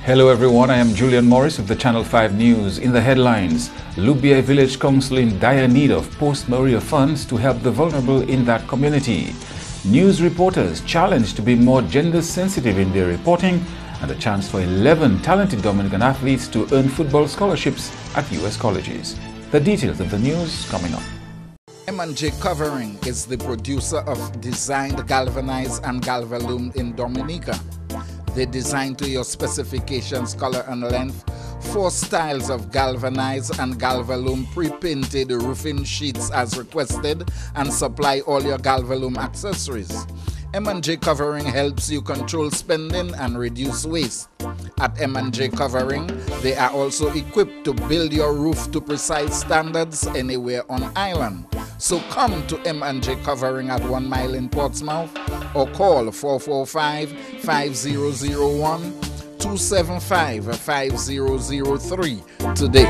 Hello everyone, I am Julian Morris of the Channel 5 News. In the headlines, Libya Village Council in dire need of post-Maria funds to help the vulnerable in that community. News reporters challenged to be more gender sensitive in their reporting, and a chance for 11 talented Dominican athletes to earn football scholarships at US colleges. The details of the news coming up. M&J Covering is the producer of designed galvanized and galvalume in Dominica. They design to your specifications, color and length, 4 styles of galvanized and galvalume pre-painted roofing sheets as requested, and supply all your galvalume accessories. M&J Covering helps you control spending and reduce waste. At M&J Covering, they are also equipped to build your roof to precise standards anywhere on island. So come to M&J Covering at 1 Mile in Portsmouth or call 445-5001 275-5003 today.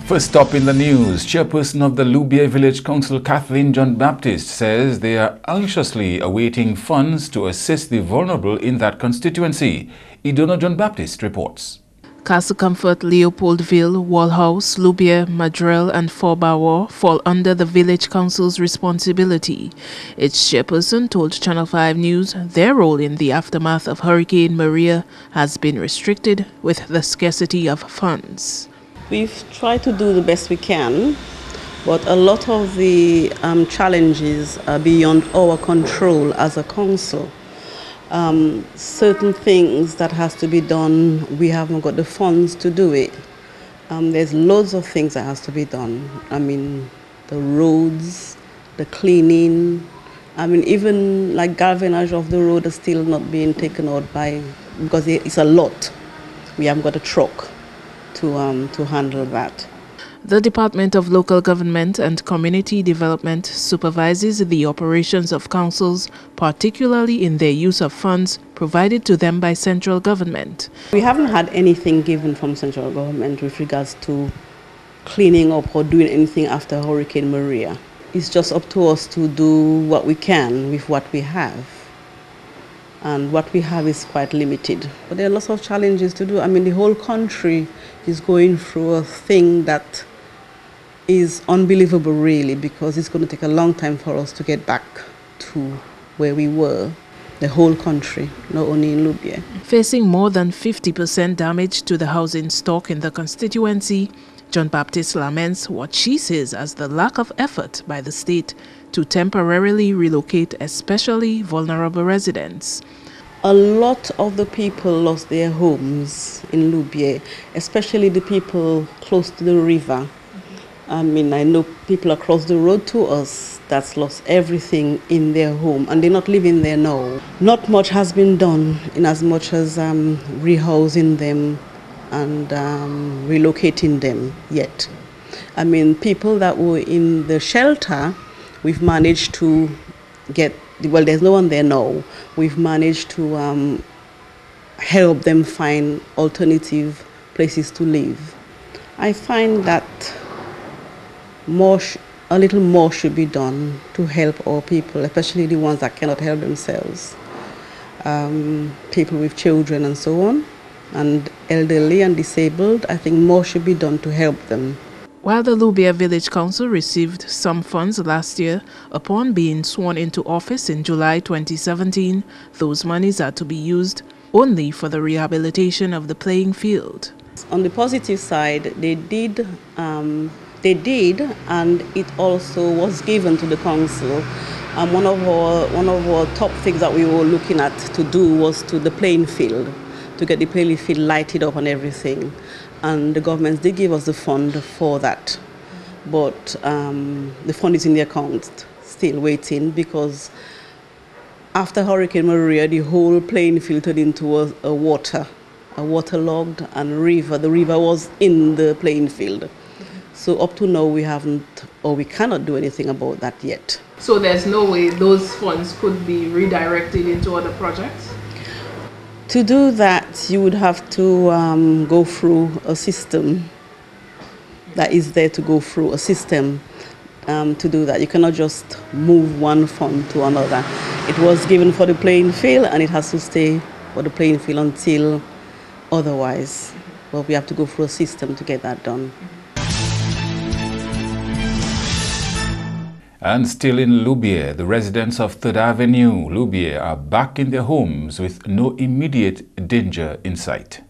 First stop in the news, chairperson of the Libya Village Council, Kathleen John Baptist, says they are anxiously awaiting funds to assist the vulnerable in that constituency. Idona John Baptist reports. Castle Comfort, Leopoldville, Walhouse, Libya, Madrell and Forbawa fall under the Village Council's responsibility. Its chairperson told Channel 5 News their role in the aftermath of Hurricane Maria has been restricted with the scarcity of funds. We've tried to do the best we can, but a lot of the challenges are beyond our control as a council. Certain things that has to be done, we haven't got the funds to do it. There's loads of things that has to be done. I mean, the roads, the cleaning, even like galvanizing of the road is still not being taken out because it's a lot. We haven't got a truck to handle that. The Department of Local Government and Community Development supervises the operations of councils, particularly in their use of funds provided to them by central government. We haven't had anything given from central government with regards to cleaning up or doing anything after Hurricane Maria. It's just up to us to do what we can with what we have. And what we have is quite limited. But there are lots of challenges to do. I mean, the whole country is going through a thing that is unbelievable, really, because it's going to take a long time for us to get back to where we were, the whole country, not only in Libya. Facing more than 50% damage to the housing stock in the constituency, John Baptist laments what she sees as the lack of effort by the state to temporarily relocate especially vulnerable residents. A lot of the people lost their homes in Libya, especially the people close to the river. I mean, I know people across the road to us that's lost everything in their home, and they're not living there now. Not much has been done in as much as rehousing them and relocating them yet. I mean, people that were in the shelter, we've managed to get, well, there's no one there now. We've managed to help them find alternative places to live. I find that a little more should be done to help our people, especially the ones that cannot help themselves. People with children and so on, and elderly and disabled. I think more should be done to help them. While the Libya Village Council received some funds last year, upon being sworn into office in July 2017, those monies are to be used only for the rehabilitation of the playing field. On the positive side, they did, and it also was given to the council. One of our top things that we were looking at to do was to the playing field, to get the playing field lighted up and everything. And the government did give us the fund for that. But the fund is in the account, still waiting, because after Hurricane Maria, the whole playing field turned into a waterlogged and river. The river was in the playing field. So up to now, we haven't, or we cannot do anything about that yet. So there's no way those funds could be redirected into other projects? To do that, you would have to go through a system that is there to go through a system to do that. You cannot just move one fund to another. It was given for the playing field, and it has to stay for the playing field until otherwise. But we have to go through a system to get that done. And still in Libya, the residents of 3rd Avenue, Libya, are back in their homes with no immediate danger in sight.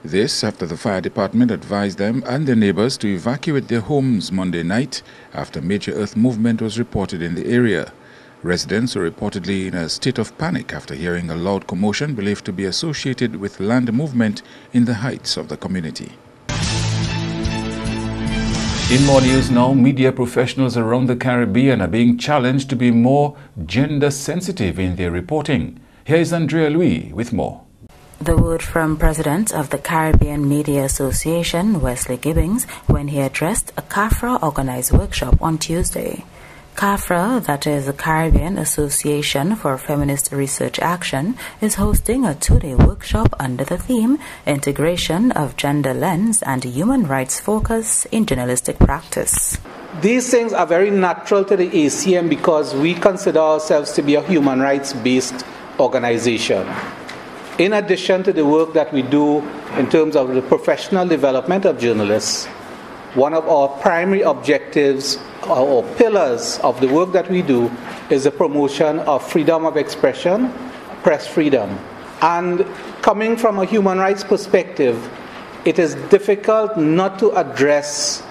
This after the fire department advised them and their neighbors to evacuate their homes Monday night after major earth movement was reported in the area. Residents were reportedly in a state of panic after hearing a loud commotion believed to be associated with land movement in the heights of the community. In more news now, media professionals around the Caribbean are being challenged to be more gender sensitive in their reporting. Here is Andrea Louis with more. The word from President of the Caribbean Media Association, Wesley Gibbings, when he addressed a CAFRA organized workshop on Tuesday. CAFRA, that is the Caribbean Association for Feminist Research Action, is hosting a 2-day workshop under the theme Integration of Gender Lens and Human Rights Focus in Journalistic Practice. These things are very natural to the ACM because we consider ourselves to be a human rights-based organization. In addition to the work that we do in terms of the professional development of journalists, one of our primary objectives or pillars of the work that we do is the promotion of freedom of expression, press freedom. And coming from a human rights perspective, it is difficult not to address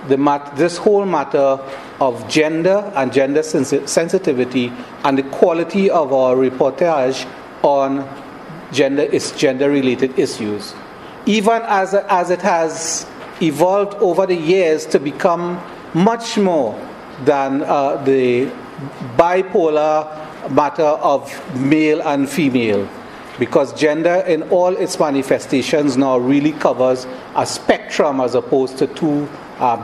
this whole matter of gender and gender sensitivity and the quality of our reportage on gender-related issues. Even as it has evolved over the years to become much more than the bipolar matter of male and female, because gender in all its manifestations now really covers a spectrum as opposed to two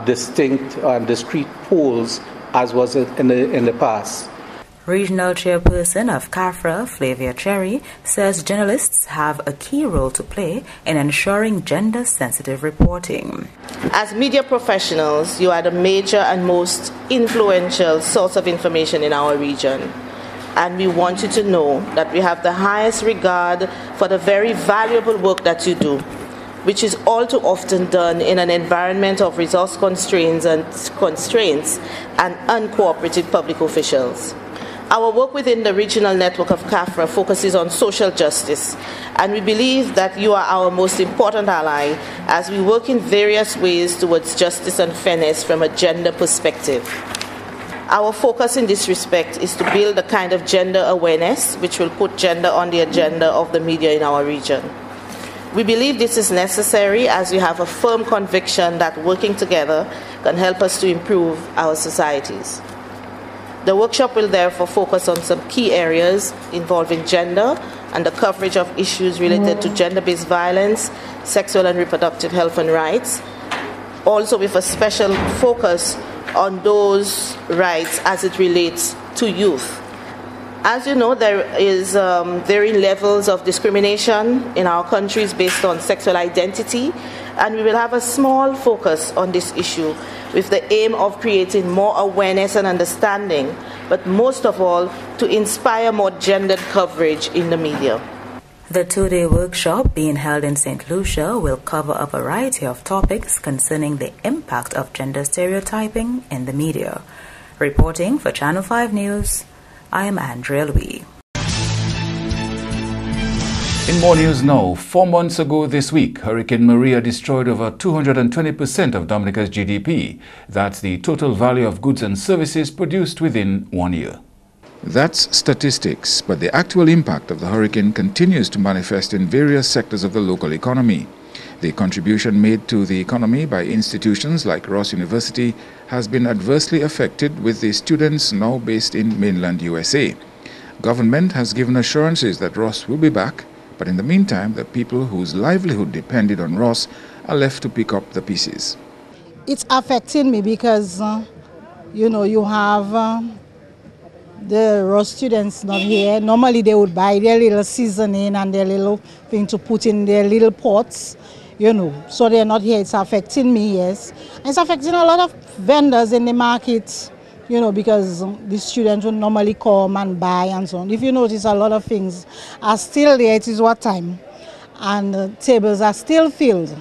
distinct and discrete poles as was in the past. Regional chairperson of CAFRA, Flavia Cherry, says journalists have a key role to play in ensuring gender-sensitive reporting. As media professionals, you are the major and most influential source of information in our region. And we want you to know that we have the highest regard for the very valuable work that you do, which is all too often done in an environment of resource constraints and uncooperative public officials. Our work within the regional network of CAFRA focuses on social justice, and we believe that you are our most important ally as we work in various ways towards justice and fairness from a gender perspective. Our focus in this respect is to build a kind of gender awareness which will put gender on the agenda of the media in our region. We believe this is necessary as we have a firm conviction that working together can help us to improve our societies. The workshop will therefore focus on some key areas involving gender and the coverage of issues related to gender-based violence, sexual and reproductive health and rights, also with a special focus on those rights as it relates to youth. As you know, there is varying levels of discrimination in our countries based on sexual identity, and we will have a small focus on this issue with the aim of creating more awareness and understanding, but most of all, to inspire more gendered coverage in the media. The 2-day workshop being held in St. Lucia will cover a variety of topics concerning the impact of gender stereotyping in the media. Reporting for Channel 5 News, I am Andrea Louis. In more news now, 4 months ago this week, Hurricane Maria destroyed over 220% of Dominica's GDP. That's the total value of goods and services produced within 1 year. That's statistics, but the actual impact of the hurricane continues to manifest in various sectors of the local economy. The contribution made to the economy by institutions like Ross University has been adversely affected, with the students now based in mainland USA. Government has given assurances that Ross will be back, but in the meantime, the people whose livelihood depended on Ross are left to pick up the pieces. It's affecting me because, you have the Ross students not here. Normally they would buy their little seasoning and their little thing to put in their little pots. you know, so they're not here. It's affecting me, yes. And it's affecting a lot of vendors in the market, you know, because the students would normally come and buy and so on. If you notice, a lot of things are still there. It is what time, and tables are still filled.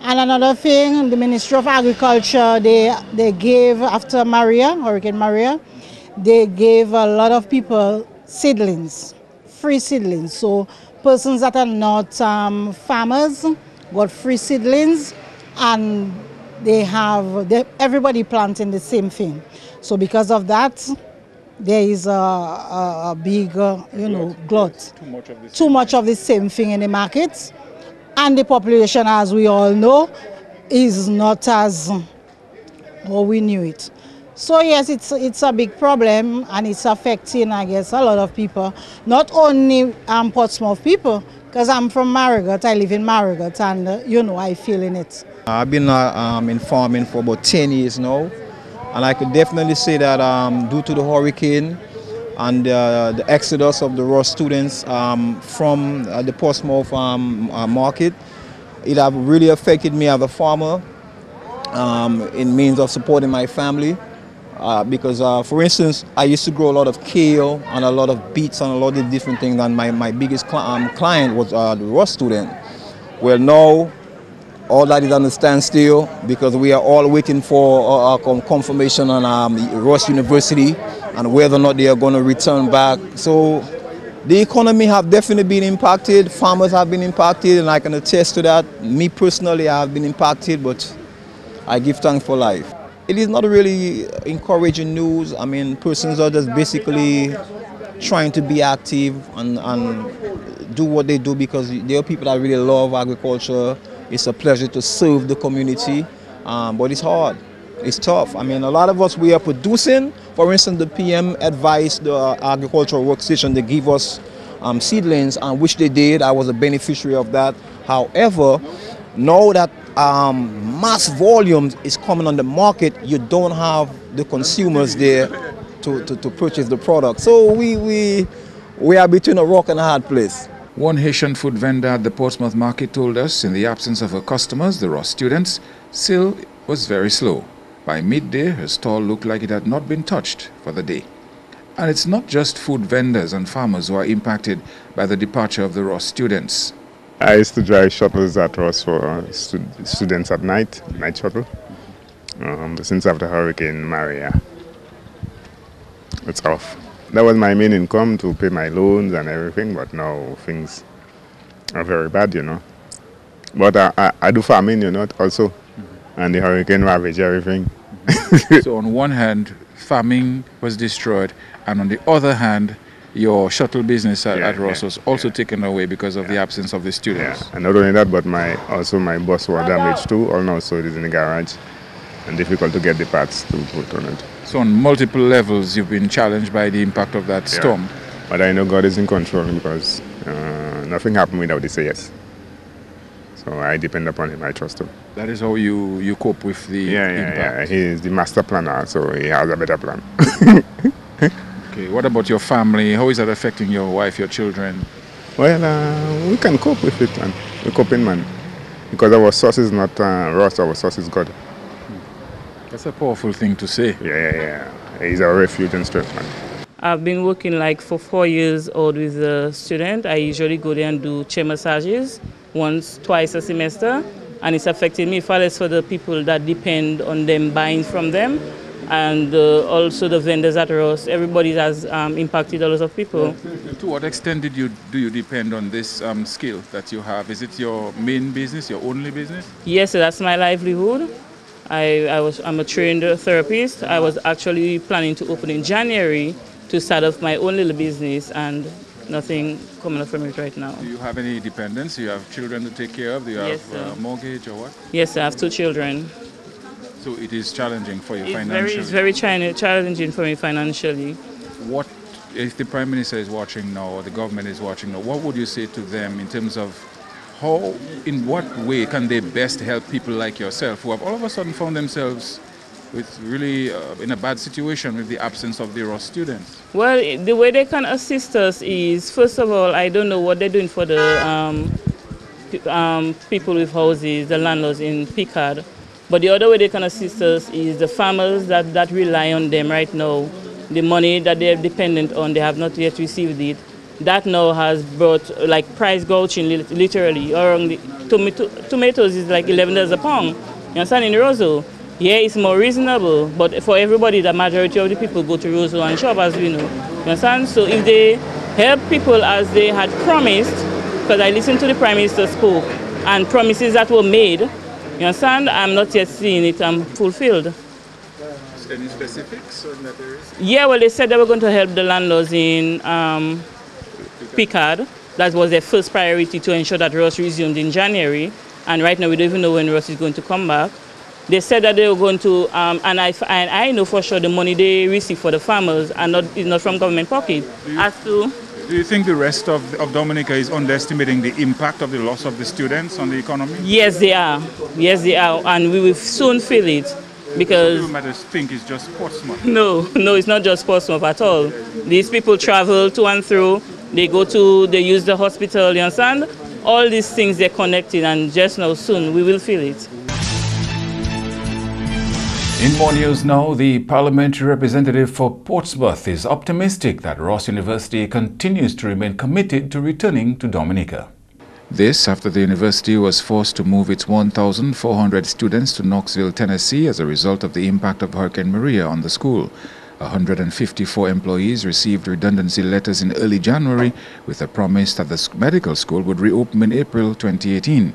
And another thing, the Ministry of Agriculture, they gave, after Hurricane Maria, they gave a lot of people seedlings, free seedlings. So persons that are not farmers got free seedlings, and everybody planting the same thing. So because of that, there is a big, glut. Too much of the same thing in the market. And the population, as we all know, is not as how we knew it. So yes, it's a big problem, and it's affecting, I guess, a lot of people. Not only Portsmouth people, because I'm from Marigot, I live in Marigot, and I feel in it. I've been in farming for about 10 years now, and I could definitely say that due to the hurricane and the exodus of the raw students from the Portsmouth market, it have really affected me as a farmer in means of supporting my family. Because, for instance, I used to grow a lot of kale and a lot of beets and a lot of different things, and my biggest client was the raw student. Well, now all that is on a standstill because we are all waiting for confirmation on Ross University and whether or not they are going to return back. So the economy have definitely been impacted, farmers have been impacted, and I can attest to that. Me personally, I have been impacted, but I give thanks for life. It is not really encouraging news. I mean, persons are just basically trying to be active and do what they do because there are people that really love agriculture. It's a pleasure to serve the community, but it's hard. It's tough. I mean, a lot of us, we are producing. For instance, the PM advised the agricultural workstation to give us seedlings, which they did. I was a beneficiary of that. However, now that mass volumes is coming on the market, you don't have the consumers there to purchase the product. So we are between a rock and a hard place. One Haitian food vendor at the Portsmouth market told us in the absence of her customers, the raw students, sale was very slow. By midday, her stall looked like it had not been touched for the day. And it's not just food vendors and farmers who are impacted by the departure of the raw students. I used to drive shuttles at Ross for students at night shuttle, since after Hurricane Maria. It's off. That was my main income to pay my loans and everything, but now things are very bad, But I do farming, also, and the hurricane ravaged everything. So on one hand, farming was destroyed, and on the other hand, your shuttle business at Ross was also taken away because of the absence of the students. Yeah. And not only that, but my bus was damaged too, all now, so it is in the garage, and difficult to get the parts to put on it. So on multiple levels, you've been challenged by the impact of that storm. But I know God is in control because nothing happened without His yes. So I depend upon Him, I trust Him. That is how you cope with the impact? Yeah. He is the master planner, so He has a better plan. Okay, what about your family? How is that affecting your wife, your children? Well, we can cope with it, and we're coping, man. Because our source is not Ross, our source is God. That's a powerful thing to say. Yeah. He's our refuge and strength, man. I've been working for 4 years old with a student. I usually go there and do chair massages twice a semester, and it's affected me far less for the people that depend on them buying from them, and also the vendors at Ross. Everybody has impacted a lot of people. To what extent do you depend on this skill that you have? Is it your main business, your only business? Yes, that's my livelihood. I'm a trained therapist. I was actually planning to open in January to start off my own little business, and nothing coming up from it right now. Do you have any dependents? Do you have children to take care of? Do you have a mortgage or what? Yes, I have 2 children. So it is challenging for you financially? It's very challenging for me financially. What, if the Prime Minister is watching now, or the government is watching now, what would you say to them in terms of in what way can they best help people like yourself who have all of a sudden found themselves with really in a bad situation with the absence of the raw students? Well, the way they can assist us is, first of all, I don't know what they're doing for the people with houses, the landlords in Picard. But the other way they can assist us is the farmers that rely on them right now. The money that they're dependent on, they have not yet received it. That now has brought like price gouging literally. Around the tomatoes is like $11 a pound. You understand? In Roseau, yeah, it's more reasonable, but for everybody, the majority of the people go to Roseau and shop, as we know. You understand? So if they help people as they had promised, because I listened to the Prime Minister spoke, and promises that were made, you understand? I'm not yet seeing it fulfilled. Any specifics on that area? Yeah, well, they said they were going to help the landlords in Picard. That was their first priority, to ensure that Ross resumed in January. And right now, we don't even know when Ross is going to come back. They said that they were going to, and I know for sure the money they receive for the farmers is not from government pocket. Do you think the rest of Dominica is underestimating the impact of the loss of the students on the economy? Yes, they are. Yes, they are. And we will soon feel it. Because some people might think it's just Portsmouth. No, it's not just Portsmouth at all. These people travel to and through. They use the hospital, you understand? All these things, they're connected, and just now, soon, we will feel it. In more news now, the parliamentary representative for Portsmouth is optimistic that Ross University continues to remain committed to returning to Dominica. This after the university was forced to move its 1,400 students to Knoxville, Tennessee as a result of the impact of Hurricane Maria on the school. 154 employees received redundancy letters in early January with a promise that the medical school would reopen in April 2018.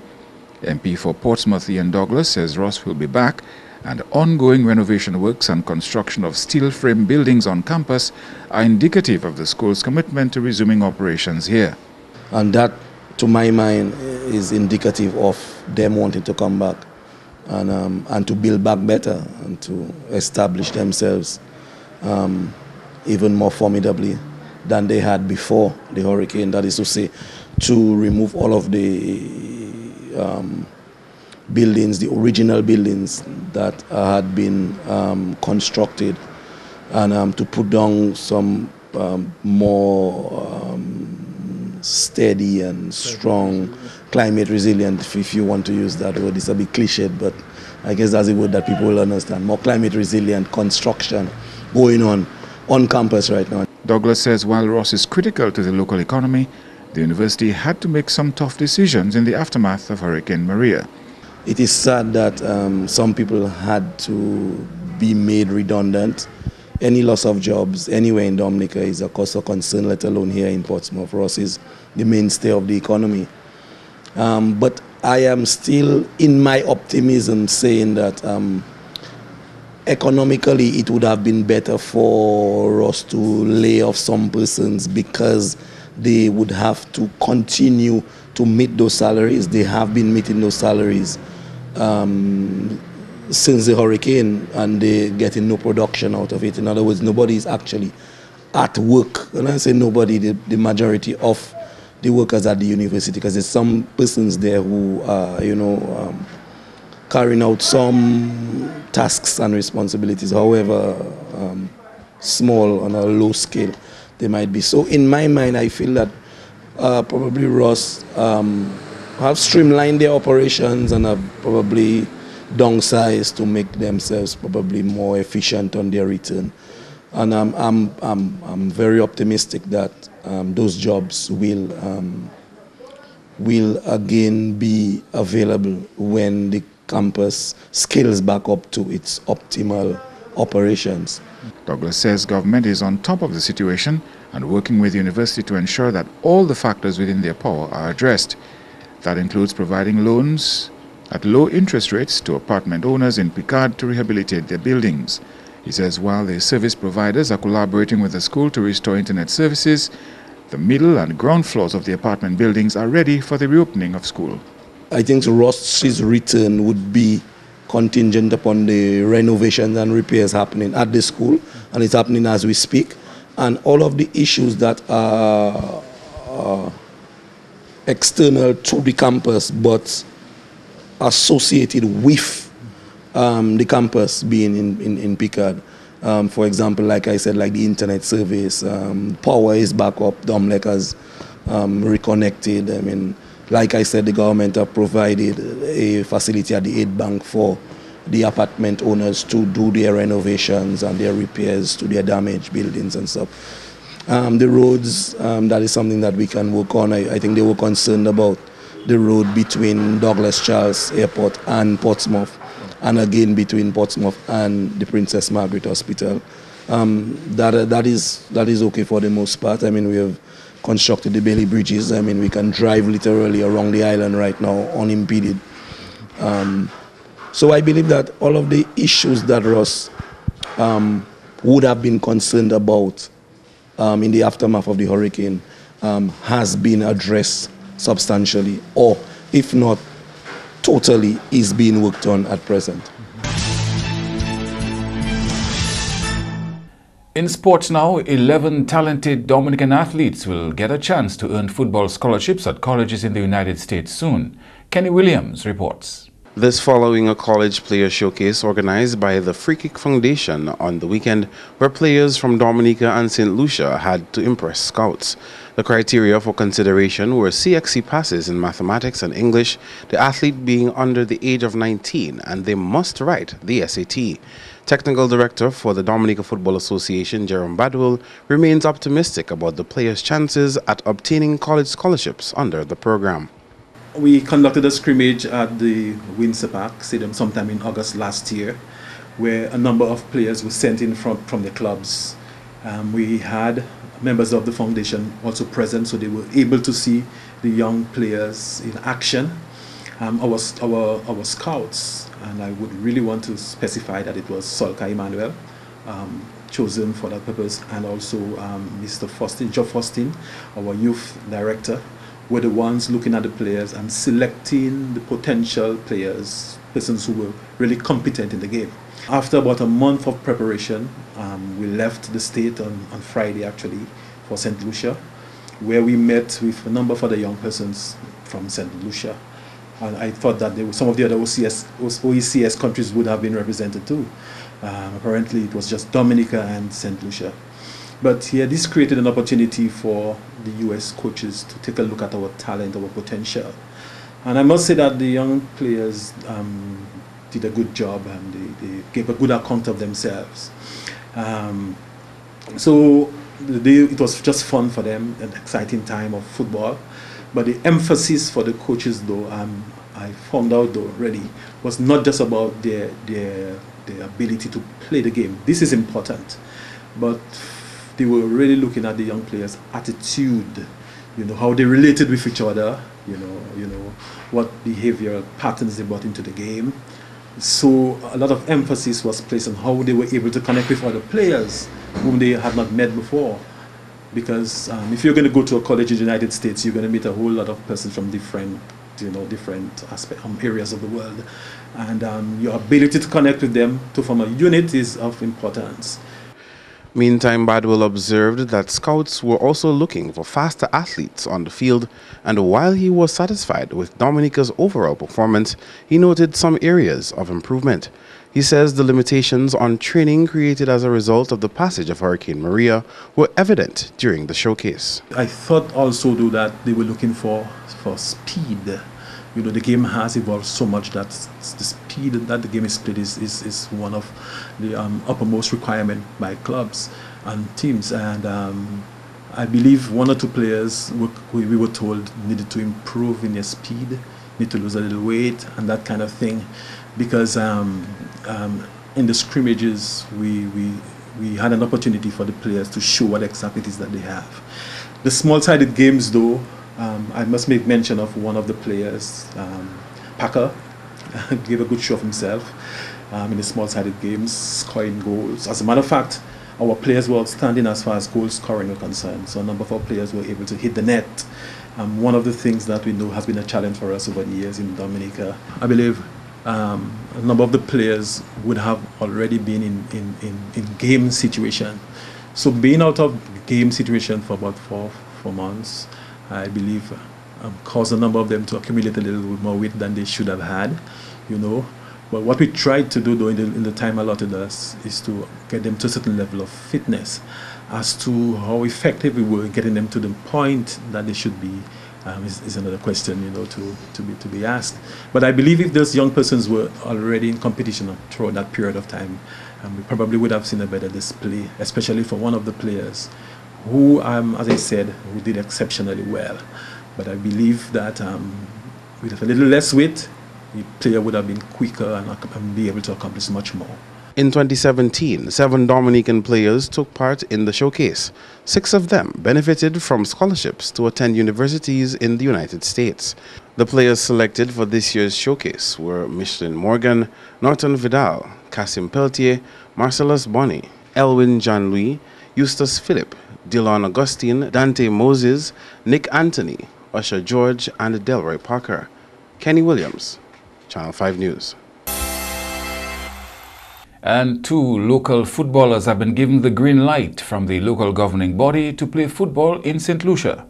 MP for Portsmouth Ian Douglas says Ross will be back, and ongoing renovation works and construction of steel frame buildings on campus are indicative of the school's commitment to resuming operations here. And that, to my mind, is indicative of them wanting to come back and to build back better and to establish themselves even more formidably than they had before the hurricane. That is to say, to remove all of the buildings, the original buildings that had been constructed, and to put down some more steady and strong, climate resilient, if you want to use that word. It's a bit cliched, but I guess that's a word that people will understand. More climate resilient construction going on campus right now. Douglas says while Ross is critical to the local economy, the university had to make some tough decisions in the aftermath of Hurricane Maria. It is sad that some people had to be made redundant. Any loss of jobs anywhere in Dominica is a cause of concern, let alone here in Portsmouth. Ross is the mainstay of the economy. But I am still, in my optimism, saying that economically it would have been better for us to lay off some persons, because they would have to continue to meet those salaries. They have been meeting those salaries since the hurricane, and they're getting no production out of it. In other words, nobody is actually at work. When I say nobody, the majority of the workers at the university, because there's some persons there who are, carrying out some tasks and responsibilities, however small, on a low scale they might be. So in my mind, I feel that probably Ross have streamlined their operations and have probably downsized to make themselves probably more efficient on their return. And I'm very optimistic that those jobs will again be available when the campus scales back up to its optimal operations. Douglas says government is on top of the situation and working with the university to ensure that all the factors within their power are addressed. That includes providing loans at low interest rates to apartment owners in Picard to rehabilitate their buildings. He says while the service providers are collaborating with the school to restore internet services, the middle and ground floors of the apartment buildings are ready for the reopening of school. I think Ross's return would be contingent upon the renovations and repairs happening at the school, and it's happening as we speak. And all of the issues that are external to the campus but associated with the campus being in Picard. For example, like I said, like the internet service, power is back up, Domlec has reconnected. I mean, Like I said, the government have provided a facility at the Aid Bank for the apartment owners to do their renovations and their repairs to their damaged buildings and stuff. The roads, that is something that we can work on. I think they were concerned about the road between Douglas Charles Airport and Portsmouth, and again between Portsmouth and the Princess Margaret Hospital. That is okay for the most part. I mean, we have constructed the Bailey bridges. I mean, we can drive literally around the island right now unimpeded. So I believe that all of the issues that Ross would have been concerned about in the aftermath of the hurricane has been addressed substantially, or if not totally, is being worked on at present. In sports now, 11 talented Dominican athletes will get a chance to earn football scholarships at colleges in the United States soon. Kenny Williams reports. This following a college player showcase organized by the Free Kick Foundation on the weekend, where players from Dominica and St. Lucia had to impress scouts. The criteria for consideration were CXC passes in mathematics and English, the athlete being under the age of 19, and they must write the SAT. Technical Director for the Dominica Football Association, Jerome Badwell, remains optimistic about the players' chances at obtaining college scholarships under the program. We conducted a scrimmage at the Windsor Park Stadium sometime in August last year, where a number of players were sent in from the clubs. We had members of the foundation also present, so they were able to see the young players in action. Our scouts, and I would really want to specify that it was Solka Emmanuel, chosen for that purpose, and also Mr. Faustin, Joe Faustin, our youth director, were the ones looking at the players and selecting the potential players, persons who were really competent in the game. After about a month of preparation, we left the state on Friday actually for St. Lucia, where we met with a number of other young persons from St. Lucia. And I thought that some of the other OECS countries would have been represented too. Apparently it was just Dominica and St. Lucia. But here, this created an opportunity for the US coaches to take a look at our talent, our potential. And I must say that the young players did a good job, and they gave a good account of themselves. So it was just fun for them, an exciting time of football. But the emphasis for the coaches, though, I found out though already, was not just about their ability to play the game. This is important, but they were really looking at the young players' attitude, how they related with each other, what behavioral patterns they brought into the game. So a lot of emphasis was placed on how they were able to connect with other players whom they had not met before. Because if you're going to go to a college in the United States, you're going to meet a whole lot of persons from different areas of the world. And your ability to connect with them to form a unit is of importance. Meantime, Badwell observed that scouts were also looking for faster athletes on the field, and while he was satisfied with Dominica's overall performance, he noted some areas of improvement. He says the limitations on training created as a result of the passage of Hurricane Maria were evident during the showcase. I thought also, though, that they were looking for speed. The game has evolved so much that the speed that the game is played is one of the uppermost requirement by clubs and teams. And I believe one or two players we were told needed to improve in their speed, need to lose a little weight and that kind of thing, because in the scrimmages we had an opportunity for the players to show what exactly it is that they have. The small-sided games, though, I must make mention of one of the players, Packer, gave a good show of himself in the small-sided games, scoring goals. As a matter of fact, our players were outstanding as far as goal scoring were concerned. So a number of our players were able to hit the net. One of the things that we know has been a challenge for us over the years in Dominica. I believe a number of the players would have already been in game situation. So being out of game situation for about four months, I believe caused a number of them to accumulate a little bit more weight than they should have had, But what we tried to do, though, in the time allotted us, is to get them to a certain level of fitness. As to how effective we were getting them to the point that they should be, is another question, to be asked. But I believe if those young persons were already in competition throughout that period of time, we probably would have seen a better display, especially for one of the players who, as I said, who did exceptionally well. But I believe that with a little less weight, the player would have been quicker and be able to accomplish much more. In 2017, 7 Dominican players took part in the showcase. 6 of them benefited from scholarships to attend universities in the United States. The players selected for this year's showcase were Michelin Morgan, Norton Vidal, Cassim Peltier, Marcellus Bonney, Elwin Jean-Louis, Eustace Philip, Dylan Augustine, Dante Moses, Nick Anthony, Usher George, and Delroy Parker. Kenny Williams, Channel 5 News. And 2 local footballers have been given the green light from the local governing body to play football in St. Lucia.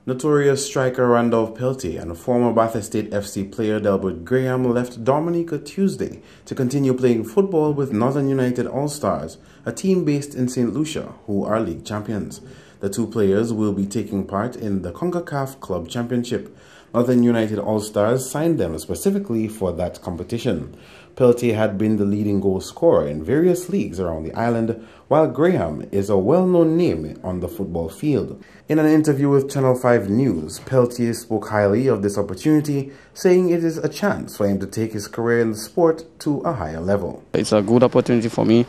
Notorious striker Randolph Peltier and former Bath Estate FC player Delbert Graham left Dominica Tuesday to continue playing football with Northern United All-Stars, a team based in St. Lucia, who are league champions. The 2 players will be taking part in the CONCACAF Club Championship. Northern United All-Stars signed them specifically for that competition. Peltier had been the leading goal scorer in various leagues around the island, while Graham is a well-known name on the football field. In an interview with Channel 5 News, Peltier spoke highly of this opportunity, saying it is a chance for him to take his career in the sport to a higher level. It's a good opportunity for me.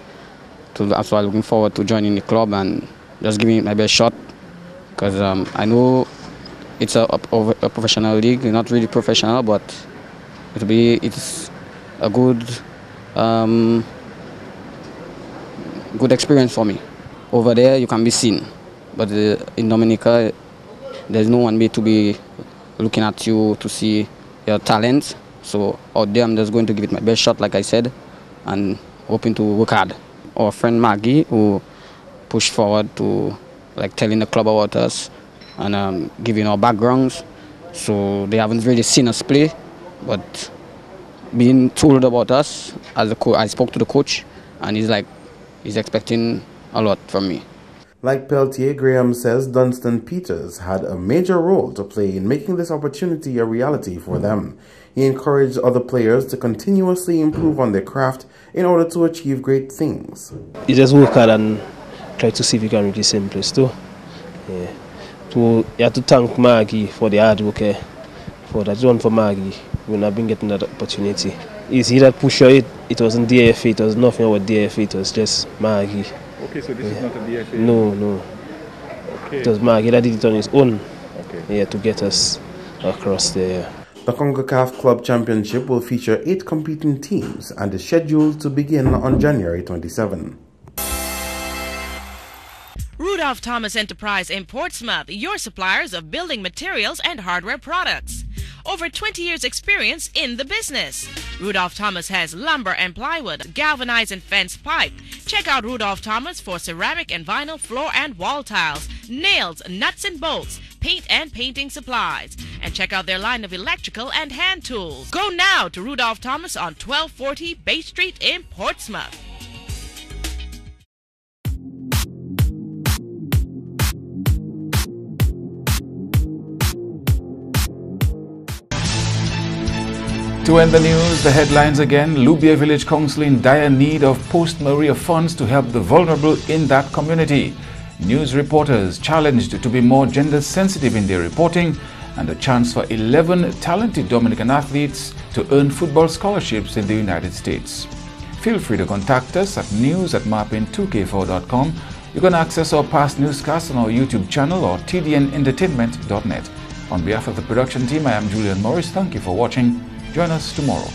That's why I'm looking forward to joining the club and just giving it my best shot, because I know it's a professional league, not really professional, but it's a good experience for me. Over there you can be seen, but in Dominica there's no one to be looking at you to see your talent. So out there I'm just going to give it my best shot, like I said, and hoping to work hard. Our friend Maggie, who pushed forward to telling the club about us and giving our backgrounds, so they haven't really seen us play, but being told about us, I spoke to the coach, and he's expecting a lot from me. Like Peltier, Graham says Dunstan Peters had a major role to play in making this opportunity a reality for them. He encouraged other players to continuously improve on their craft in order to achieve great things. You just work hard and try to see if you can reach the same place too. Yeah. So you have to thank Maggie for the hard work. For that one for Maggie, we have been getting that opportunity. It's he that pushed it. It wasn't DFA, it was nothing about DFA, it was just Maggie. Okay, so this is not a DFA? No. Okay. It was Maggie that did it on his own. Okay. Yeah, to get us across there. The CONCACAF Club Championship will feature 8 competing teams and is scheduled to begin on January 27. Rudolph Thomas Enterprise in Portsmouth, your suppliers of building materials and hardware products. Over 20 years experience in the business. Rudolph Thomas has lumber and plywood, galvanized and fenced pipe. Check out Rudolph Thomas for ceramic and vinyl floor and wall tiles, nails, nuts and bolts, paint and painting supplies. And check out their line of electrical and hand tools. Go now to Rudolph Thomas on 1240 Bay Street in Portsmouth. To end the news, the headlines again. Libya Village Council in dire need of post-Maria funds to help the vulnerable in that community. News reporters challenged to be more gender sensitive in their reporting, and a chance for 11 talented Dominican athletes to earn football scholarships in the United States. Feel free to contact us at news@marpin2k4.com. You can access our past newscasts on our YouTube channel or tdnentertainment.net. On behalf of the production team, I am Julian Morris. Thank you for watching. Join us tomorrow.